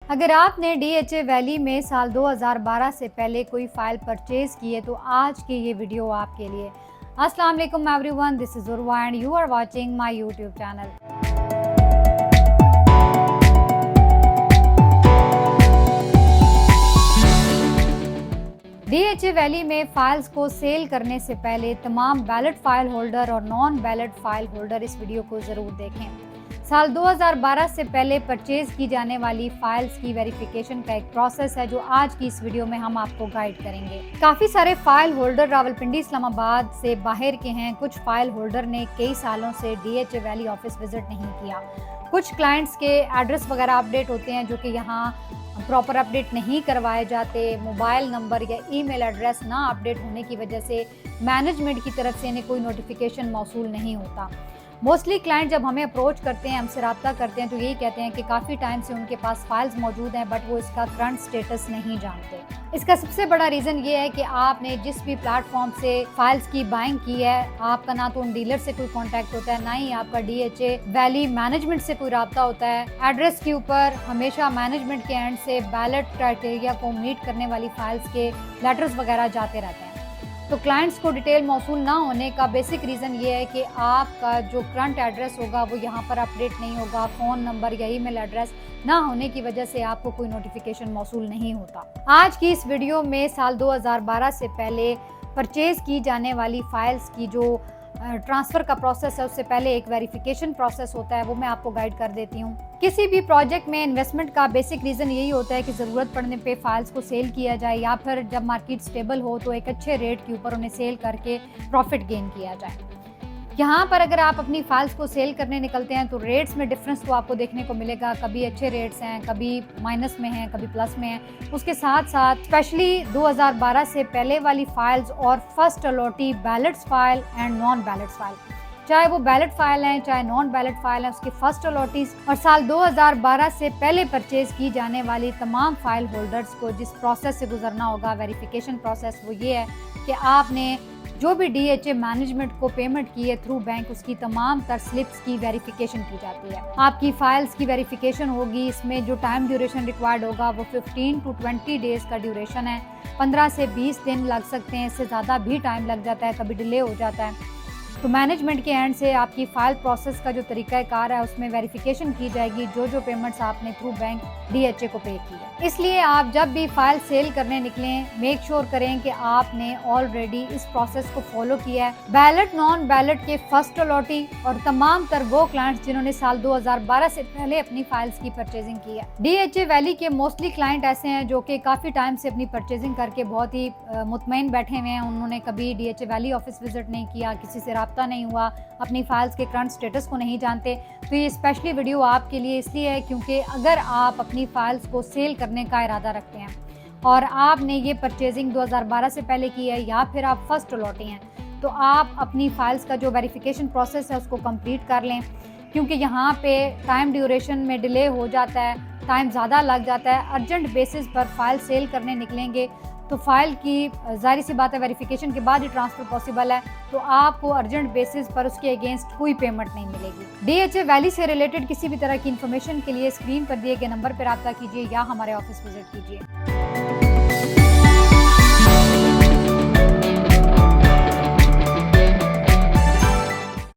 अगर आपने DHA valley में साल 2012 से पहले कोई फ़ाइल परचेज़ की है तो आज की ये वीडियो आपके लिए। अस्सलाम वालेकुम everyone, this is Urwa and you are watching my YouTube channel. DHA valley में फ़ाइल्स को सेल करने से पहले तमाम बैलेट फ़ाइल होल्डर और नॉन बैलेट फ़ाइल होल्डर इस वीडियो को ज़रूर देखें। साल 2012 से पहले परचेज की जाने वाली फाइल्स की वेरिफिकेशन का एक प्रोसेस है जो आज की इस वीडियो में हम आपको गाइड करेंगे। काफ़ी सारे फाइल होल्डर रावलपिंडी इस्लामाबाद से बाहर के हैं। कुछ फाइल होल्डर ने कई सालों से DHA वैली ऑफिस विजिट नहीं किया। कुछ क्लाइंट्स के एड्रेस वगैरह अपडेट होते हैं जो कि यहाँ प्रॉपर अपडेट नहीं करवाए जाते। मोबाइल नंबर या ईमेल एड्रेस ना अपडेट होने की वजह से मैनेजमेंट की तरफ से इन्हें कोई नोटिफिकेशन मौसूल नहीं होता। मोस्टली क्लाइंट जब हमें अप्रोच करते हैं, हमसे रब्ता करते हैं तो यही कहते हैं कि काफ़ी टाइम से उनके पास फाइल्स मौजूद हैं बट वो इसका करंट स्टेटस नहीं जानते। इसका सबसे बड़ा रीज़न ये है कि आपने जिस भी प्लेटफॉर्म से फाइल्स की बाइंग की है, आपका ना तो उन डीलर से कोई कांटेक्ट होता है, ना ही आपका DHA वैली मैनेजमेंट से कोई रब्ता होता है। एड्रेस के ऊपर हमेशा मैनेजमेंट के एंड से बैलेट क्राइटेरिया को मीट करने वाली फाइल्स के लेटर्स वगैरह जाते रहते हैं। तो क्लाइंट्स को डिटेल मौसूल ना होने का बेसिक रीज़न ये है कि आपका जो करंट एड्रेस होगा वो यहाँ पर अपडेट नहीं होगा। फ़ोन नंबर या ईमेल एड्रेस ना होने की वजह से आपको कोई नोटिफिकेशन मौसूल नहीं होता। आज की इस वीडियो में साल 2012 से पहले परचेज़ की जाने वाली फ़ाइल्स की जो ट्रांसफ़र का प्रोसेस है उससे पहले एक वेरिफिकेशन प्रोसेस होता है, वो मैं आपको गाइड कर देती हूँ। किसी भी प्रोजेक्ट में इन्वेस्टमेंट का बेसिक रीज़न यही होता है कि ज़रूरत पड़ने पे फाइल्स को सेल किया जाए या फिर जब मार्केट स्टेबल हो तो एक अच्छे रेट के ऊपर उन्हें सेल करके प्रॉफिट गेन किया जाए। यहाँ पर अगर आप अपनी फाइल्स को सेल करने निकलते हैं तो रेट्स में डिफरेंस तो आपको देखने को मिलेगा। कभी अच्छे रेट्स हैं, कभी माइनस में हैं, कभी प्लस में हैं। उसके साथ साथ स्पेशली 2012 से पहले वाली फाइल्स और first allottee ballets file and non ballets file, चाहे वो बैलेट फाइल हैं चाहे नॉन बैलेट फाइल हैं, उसकी फर्स्ट अलॉटीज और साल 2012 से पहले परचेज की जाने वाली तमाम फाइल होल्डर्स को जिस प्रोसेस से गुजरना होगा वेरिफिकेशन प्रोसेस, वो ये है कि आपने जो भी DHA मैनेजमेंट को पेमेंट की है थ्रू बैंक, उसकी तमाम तर स्लिप्स की वेरिफिकेशन की जाती है। आपकी फाइल्स की वेरिफिकेशन होगी। इसमें जो टाइम ड्यूरेशन रिक्वायर्ड होगा वो 15 to 20 डेज का ड्यूरेशन है। 15 से 20 दिन लग सकते हैं, इससे ज़्यादा भी टाइम लग जाता है, कभी डिले हो जाता है। तो मैनेजमेंट के एंड से आपकी फ़ाइल प्रोसेस का जो तरीक़ाकार है उसमें वेरिफिकेशन की जाएगी जो पेमेंट्स आपने थ्रू बैंक DHA को पे की है। इसलिए आप जब भी फाइल सेल करने निकलें मेक श्योर करें कि आपने ऑलरेडी इस प्रोसेस को फॉलो किया है। बैलेट नॉन बैलेट के फर्स्ट अलॉटी और तमाम तर वो क्लाइंट्स जिन्होंने साल 2012 से पहले अपनी फाइल्स की परचेजिंग की है। DHA वैली के मोस्टली क्लाइंट ऐसे हैं जो कि काफ़ी टाइम से अपनी परचेजिंग करके बहुत ही मुतमईन बैठे हुए हैं। उन्होंने कभी DHA वैली ऑफिस विजिट नहीं किया, किसी से रब्ता नहीं हुआ, अपनी फाइल्स के करंट स्टेटस को नहीं जानते। तो ये स्पेशली वीडियो आपके लिए इसलिए है क्योंकि अगर आप अपनी फाइल्स को सेल करने का इरादा रखते हैं और आपने ये परचेजिंग 2012 से पहले की है या फिर आप फर्स्ट अलॉटी हैं तो आप अपनी फाइल्स का जो वेरिफिकेशन प्रोसेस है उसको कंप्लीट कर लें, क्योंकि यहाँ पे टाइम ड्यूरेशन में डिले हो जाता है, टाइम ज़्यादा लग जाता है। अर्जेंट बेसिस पर फाइल सेल करने निकलेंगे तो फाइल की ज़ाहिर सी बात है वेरिफिकेशन के बाद ही ट्रांसफ़र पॉसिबल है, तो आपको अर्जेंट बेसिस पर उसके अगेंस्ट कोई पेमेंट नहीं मिलेगी। DHA वैली से रिलेटेड किसी भी तरह की इन्फॉर्मेशन के लिए स्क्रीन पर दिए गए नंबर पर रब्ता कीजिए या हमारे ऑफिस विजिट कीजिए।